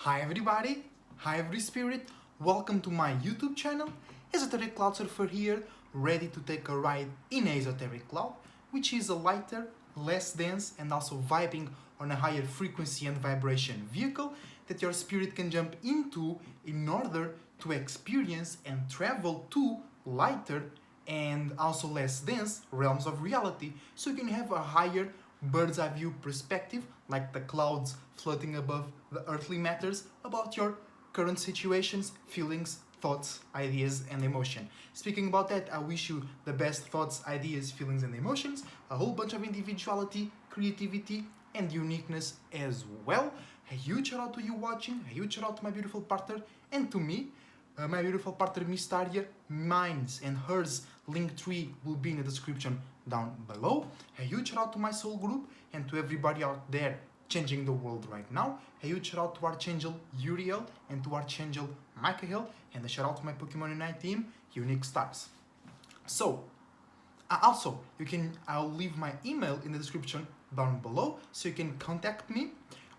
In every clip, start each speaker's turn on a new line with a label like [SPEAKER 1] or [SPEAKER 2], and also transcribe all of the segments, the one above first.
[SPEAKER 1] Hi everybody, hi every spirit, welcome to my YouTube channel. Esoteric Cloud Surfer here, ready to take a ride in Esoteric Cloud, which is a lighter, less dense and also vibing on a higher frequency and vibration vehicle that your spirit can jump into in order to experience and travel to lighter and also less dense realms of reality, so you can have a higher bird's eye view perspective, like the clouds floating above the earthly matters, about your current situations, feelings, thoughts, ideas, and emotion. Speaking about that, I wish you the best thoughts, ideas, feelings, and emotions, a whole bunch of individuality, creativity, and uniqueness as well. A huge shout out to you watching, a huge shout out to my beautiful partner, and to me, my beautiful partner Miss Taria. Mine's and hers link tree will be in the description down below. A huge shout out to my soul group and to everybody out there changing the world right now. A huge shout out to Archangel Uriel and to Archangel Michael, and a shout out to my Pokemon Unite team, Unique Stars. So, also, I'll leave my email in the description down below, so you can contact me,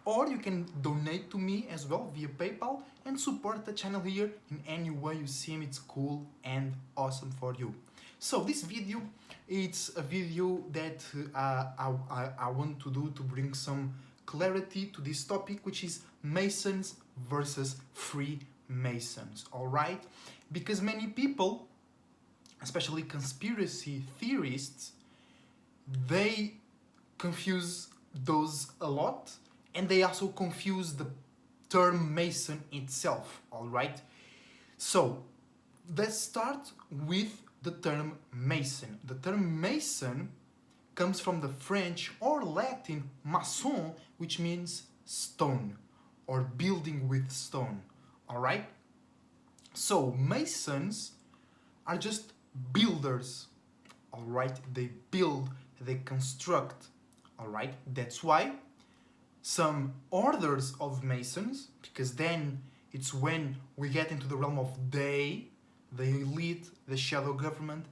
[SPEAKER 1] or you can donate to me as well via PayPal and support the channel here in any way you seem it's cool and awesome for you. So this video, it's a video that I want to do to bring some clarity to this topic, which is Masons versus Freemasons, alright? Because many people, especially conspiracy theorists, they confuse those a lot, and they also confuse the term Mason itself, alright? So, let's start with the term Mason. The term Mason comes from the French or Latin maçon, which means stone or building with stone, alright? So, Masons are just builders, alright? They build, they construct, alright? That's why some orders of Masons, because then it's when we get into the realm of the elite, the shadow government,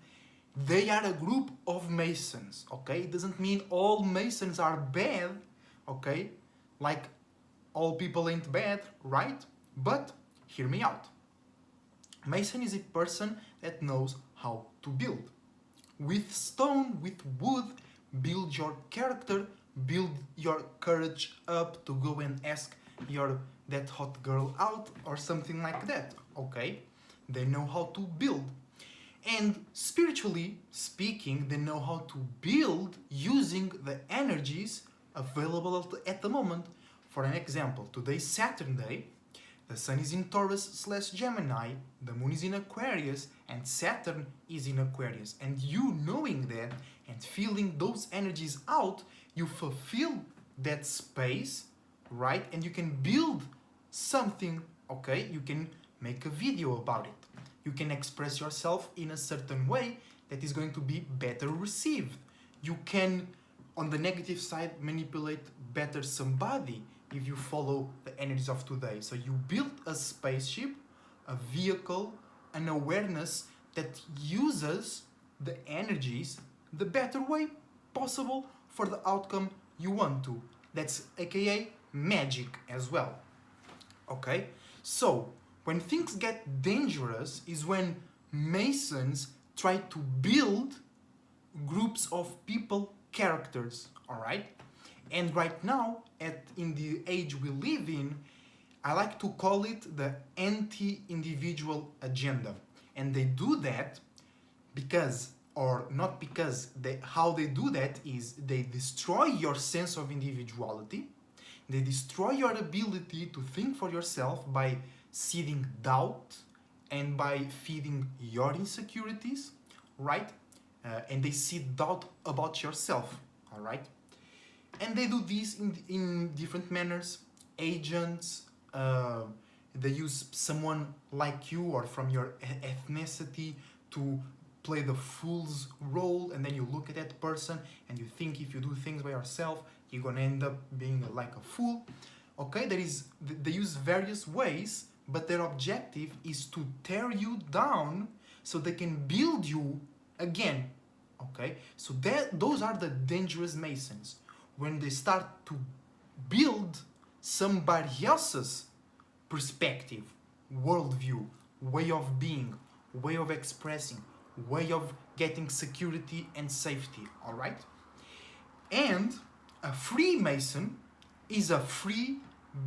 [SPEAKER 1] they are a group of Masons, okay? It doesn't mean all Masons are bad, okay? Like all people ain't bad, right? But hear me out. Mason is a person that knows how to build. With stone, with wood, build your character, build your courage up to go and ask that hot girl out or something like that, okay? They know how to build. And spiritually speaking, they know how to build using the energies available at the moment. For an example, today's Saturn day, the Sun is in Taurus/Gemini, the Moon is in Aquarius, and Saturn is in Aquarius. And you knowing that and feeling those energies out, you fulfill that space, right? And you can build something, okay? You can make a video about it. You can express yourself in a certain way that is going to be better received. You can, on the negative side, manipulate better somebody if you follow the energies of today. So you build a spaceship, a vehicle, an awareness that uses the energies the better way possible for the outcome you want to. That's aka magic as well. Okay? So, when things get dangerous is when Masons try to build groups of people, characters, alright? And right now, in the age we live in, I like to call it the anti-individual agenda. And they do that because, or not because, how they do that is they destroy your sense of individuality, they destroy your ability to think for yourself by seeding doubt and by feeding your insecurities, right? And they seed doubt about yourself, all right? And they do this in different manners. Agents, they use someone like you or from your ethnicity to play the fool's role, and then you look at that person and you think if you do things by yourself, you're gonna end up being like a fool. Okay, they use various ways, but their objective is to tear you down so they can build you again. Okay, so those are the dangerous Masons. When they start to build somebody else's perspective, worldview, way of being, way of expressing, way of getting security and safety, all right? And a Freemason is a free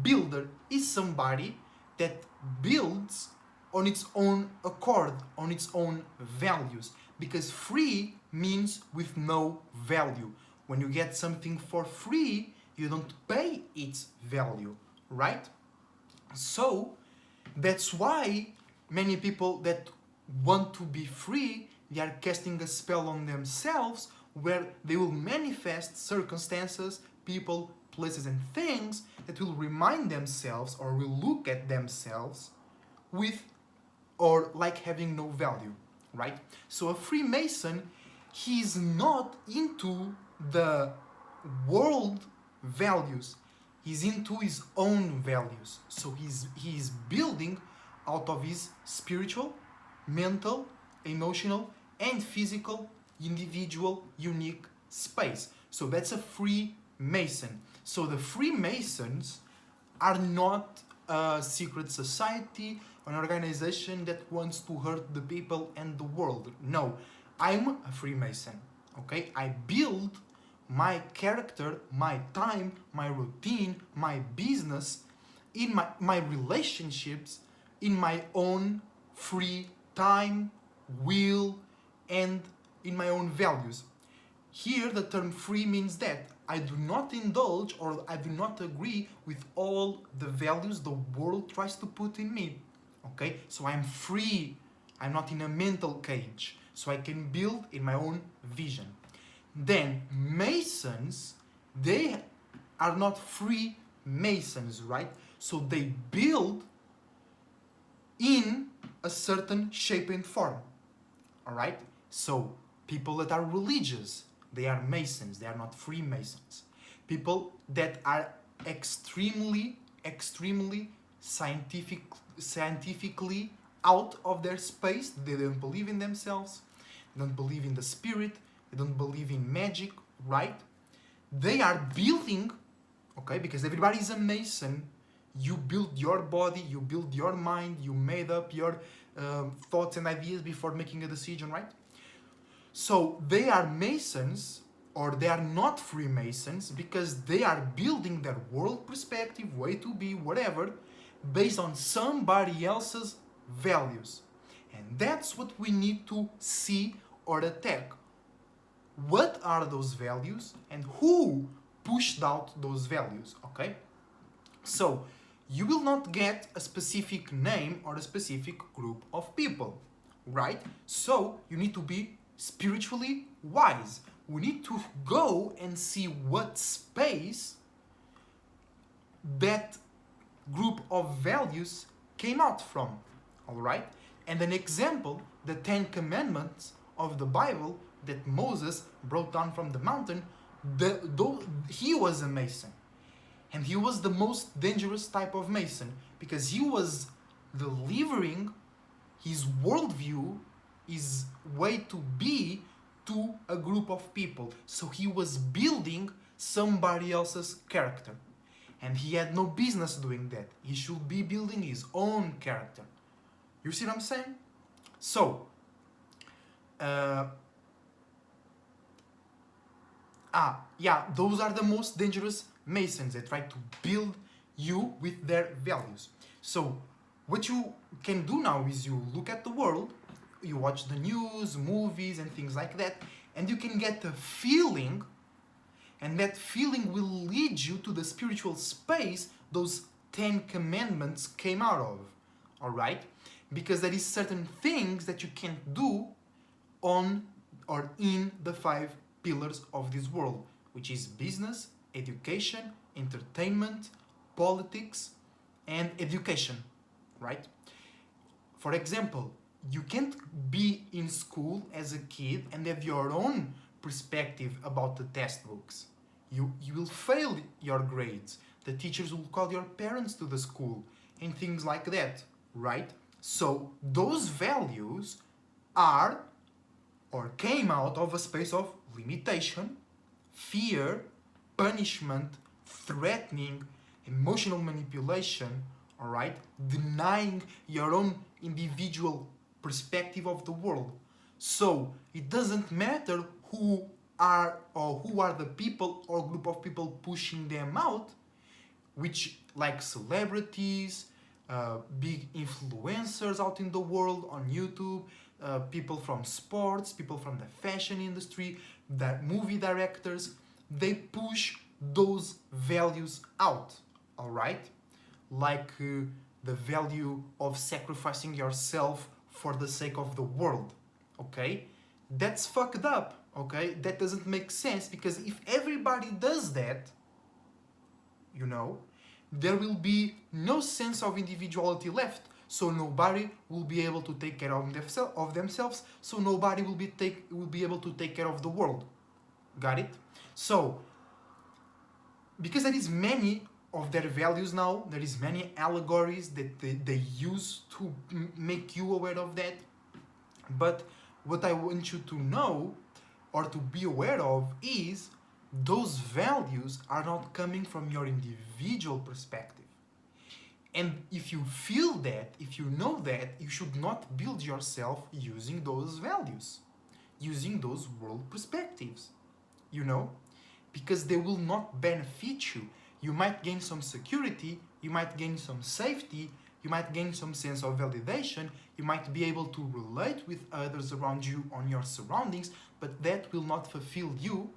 [SPEAKER 1] builder, is somebody that builds on its own accord, on its own values. Because free means with no value. When you get something for free, you don't pay its value, right? So that's why many people that want to be free, they are casting a spell on themselves where they will manifest circumstances, people, places and things that will remind themselves or will look at themselves with or like having no value, right? So a Freemason, he's not into the world values, he's into his own values. So he's building out of his spiritual, mental, emotional and physical, individual, unique space. So that's a Freemason. So the Freemasons are not a secret society, an organization that wants to hurt the people and the world. No, I'm a Freemason, okay? I build my character, my time, my routine, my business, in my relationships, in my own free time, will, and in my own values. Here the term free means that I do not indulge or I do not agree with all the values the world tries to put in me. Okay, so I'm free, I'm not in a mental cage, so I can build in my own vision. Then Masons, they are not free Masons, right? So they build in a certain shape and form, all right? So people that are religious, they are Masons, they are not Freemasons. People that are extremely scientifically out of their space, they don't believe in themselves, they don't believe in the spirit, they don't believe in magic, right? They are building, okay, because everybody is a Mason. You build your body, you build your mind, you made up your thoughts and ideas before making a decision, right? So they are Masons, or they are not Freemasons, because they are building their world perspective, way to be, whatever, based on somebody else's values. And that's what we need to see or attack. What are those values and who pushed out those values, okay? So you will not get a specific name or a specific group of people, right? So you need to be spiritually wise. We need to go and see what space that group of values came out from, all right? And an example, the 10 Commandments of the Bible that Moses brought down from the mountain, he was a Mason. And he was the most dangerous type of Mason because he was delivering his worldview, his way to be, to a group of people. So he was building somebody else's character. And he had no business doing that. He should be building his own character. You see what I'm saying? So, those are the most dangerous Masons. They try to build you with their values. So what you can do now is you look at the world, you watch the news, movies and things like that, and you can get a feeling, and that feeling will lead you to the spiritual space those 10 commandments came out of, all right? Because there is certain things that you can't do on or in the 5 pillars of this world, which is business, education, entertainment, politics, and education, right? For example, you can't be in school as a kid and have your own perspective about the test books. You will fail your grades. The teachers will call your parents to the school and things like that, right? So those values are or came out of a space of limitation, fear, punishment, threatening, emotional manipulation, all right? Denying your own individual perspective of the world. So it doesn't matter who are the people or group of people pushing them out, which like celebrities, big influencers out in the world on YouTube, people from sports, people from the fashion industry, that movie directors, they push those values out, all right? Like the value of sacrificing yourself for the sake of the world, okay? That's fucked up, okay? That doesn't make sense, because if everybody does that, you know, there will be no sense of individuality left. So nobody will be able to take care of themselves. So nobody will be able to take care of the world. Got it? So because there is many of their values now, there is many allegories that they use to make you aware of that. But what I want you to know or to be aware of is those values are not coming from your individual perspective. And if you feel that, if you know that, you should not build yourself using those values, using those world perspectives, you know, because they will not benefit you. You might gain some security, you might gain some safety, you might gain some sense of validation, you might be able to relate with others around you on your surroundings, but that will not fulfill you.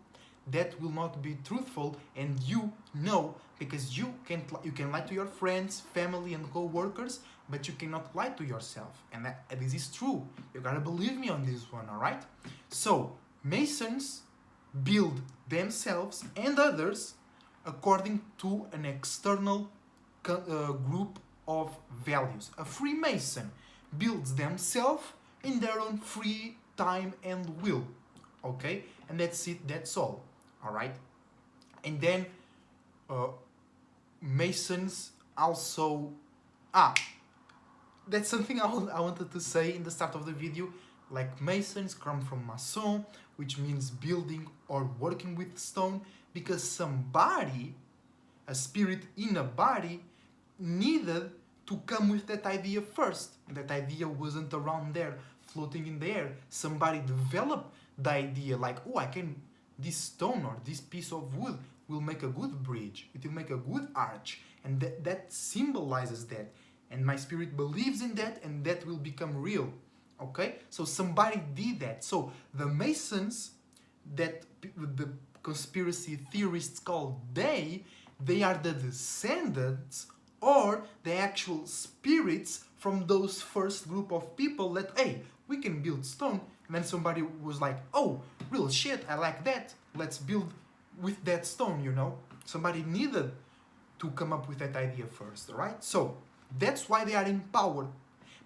[SPEAKER 1] That will not be truthful, and you know, because you can lie to your friends, family, and co-workers, but you cannot lie to yourself, and this is true. You gotta believe me on this one, all right? So Masons build themselves and others according to an external group of values. A Freemason builds themselves in their own free time and will, okay? And that's it, that's all. All right, and then Masons also that's something I wanted to say in the start of the video. Like, Masons come from maçon, which means building or working with stone, because somebody, a spirit in a body, needed to come with that idea first. That idea wasn't around there floating in the air. Somebody developed the idea, like, oh, this stone or this piece of wood will make a good bridge, it will make a good arch, and that symbolizes that, and my spirit believes in that, and that will become real, okay? So somebody did that. So the Masons, that the conspiracy theorists call they are the descendants or the actual spirits from those first group of people that, hey, we can build stone. And then somebody was like, oh, real shit, I like that. Let's build with that stone, you know? Somebody needed to come up with that idea first, right? So that's why they are in power,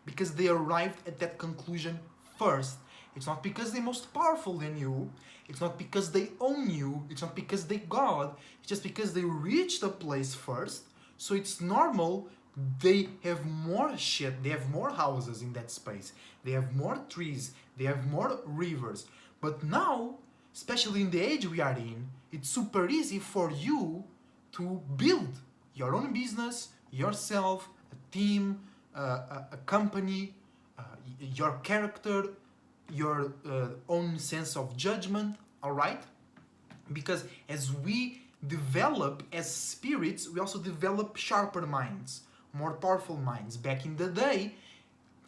[SPEAKER 1] because they arrived at that conclusion first. It's not because they're most powerful than you. It's not because they own you. It's not because they God. It's just because they reached a place first. So it's normal. They have more shit, they have more houses in that space, they have more trees, they have more rivers. But now, especially in the age we are in, it's super easy for you to build your own business, yourself, a team, a company, your character, your own sense of judgment, all right? Because as we develop as spirits, we also develop sharper minds, more powerful minds. Back in the day,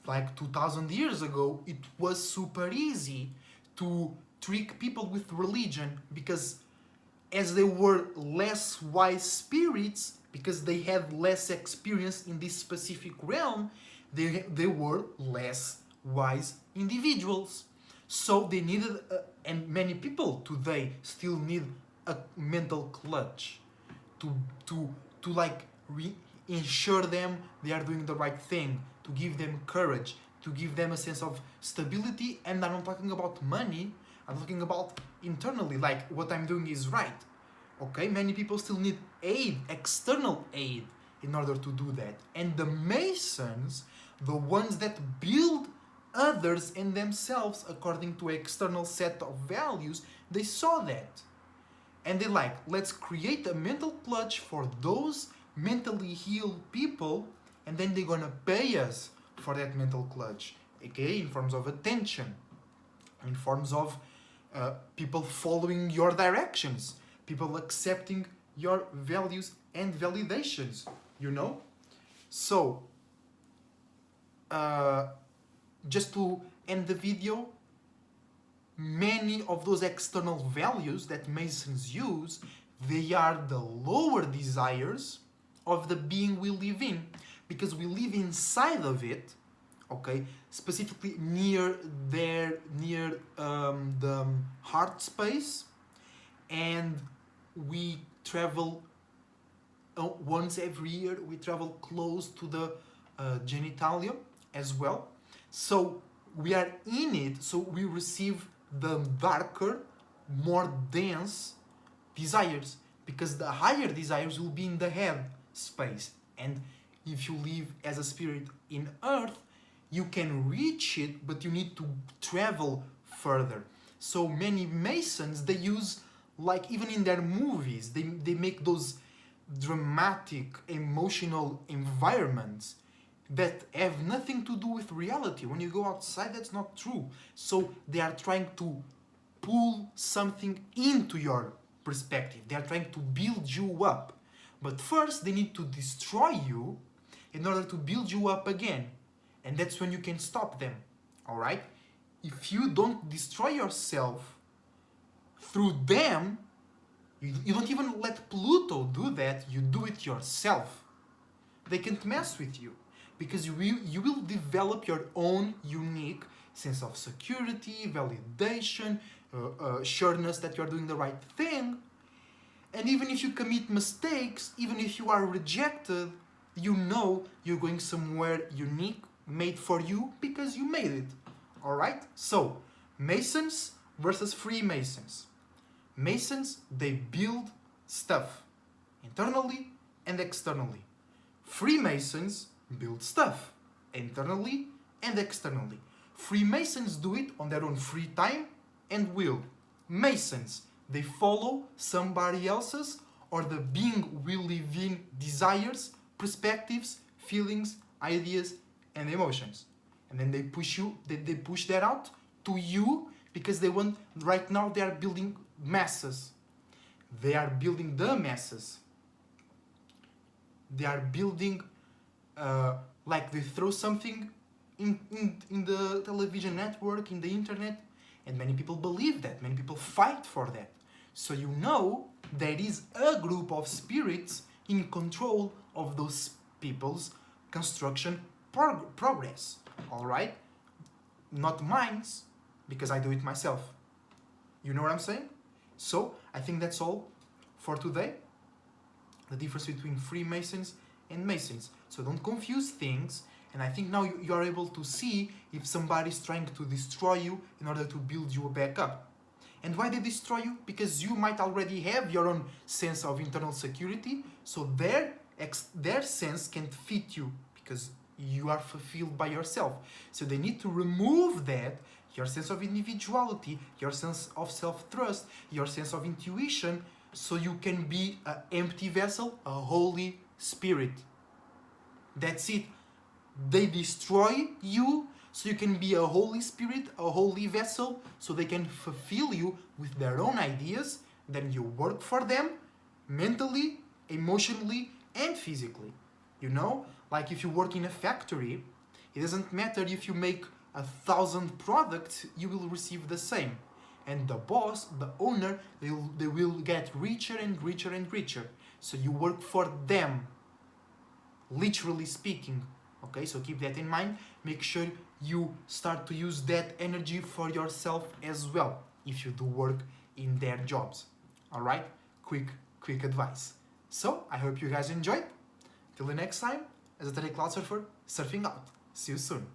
[SPEAKER 1] like 2000 years ago, it was super easy to trick people with religion, because as they were less wise spirits, because they had less experience in this specific realm, they were less wise individuals. So they needed, and many people today still need a mental clutch to like ensure them they are doing the right thing, to give them courage, to give them a sense of stability. And I'm not talking about money, I'm talking about internally, like what I'm doing is right. Okay, many people still need aid, external aid, in order to do that. And the Masons, the ones that build others and themselves according to an external set of values, they saw that. And they like, let's create a mental clutch for those mentally healed people and then they're gonna pay us for that mental clutch, okay, in forms of attention, in forms of people following your directions, people accepting your values and validations, you know? So, just to end the video, many of those external values that Masons use, they are the lower desires of the being we live in, because we live inside of it, okay, specifically near the heart space, and we travel once every year, we travel close to the genitalia as well. So we are in it, so we receive the darker, more dense desires, because the higher desires will be in the head space. And if you live as a spirit in earth, you can reach it, but you need to travel further. So many Masons, they use, like even in their movies, they make those dramatic, emotional environments that have nothing to do with reality. When you go outside, that's not true. So they are trying to pull something into your perspective. They are trying to build you up. But first, they need to destroy you in order to build you up again. And that's when you can stop them, all right? If you don't destroy yourself through them, you don't even let Pluto do that, you do it yourself. They can't mess with you, because you will develop your own unique sense of security, validation, sureness that you're doing the right thing. And even if you commit mistakes, even if you are rejected, you know you're going somewhere unique, made for you, because you made it. All right? So, Masons versus Freemasons. Masons, they build stuff internally and externally. Freemasons build stuff internally and externally. Freemasons do it on their own free time and will. Masons, they follow somebody else's or the being we live in desires, perspectives, feelings, ideas, and emotions. And then they push you, they push that out to you, because they want, right now they are building masses. They are building the masses. They are building, like they throw something in the television network, in the internet, and many people believe that, many people fight for that. So you know there is a group of spirits in control of those people's construction progress, all right? Not mine, because I do it myself. You know what I'm saying? So I think that's all for today. The difference between Freemasons and Masons. So don't confuse things. And I think now you are able to see if somebody's trying to destroy you in order to build you back up. And why they destroy you? Because you might already have your own sense of internal security, so their sense can't fit you, because you are fulfilled by yourself. So they need to remove that, your sense of individuality, your sense of self-trust, your sense of intuition, so you can be an empty vessel, a holy spirit. That's it. They destroy you so you can be a holy spirit, a holy vessel, so they can fulfill you with their own ideas. Then you work for them mentally, emotionally, and physically. You know, like if you work in a factory, it doesn't matter if you make 1,000 products, you will receive the same. And the boss, the owner, they will get richer and richer and richer. So you work for them, literally speaking. Okay, so keep that in mind. Make sure you start to use that energy for yourself as well, if you do work in their jobs. All right, quick advice. So I hope you guys enjoyed. Till the next time, as a Cloud Surfer, surfing out. See you soon.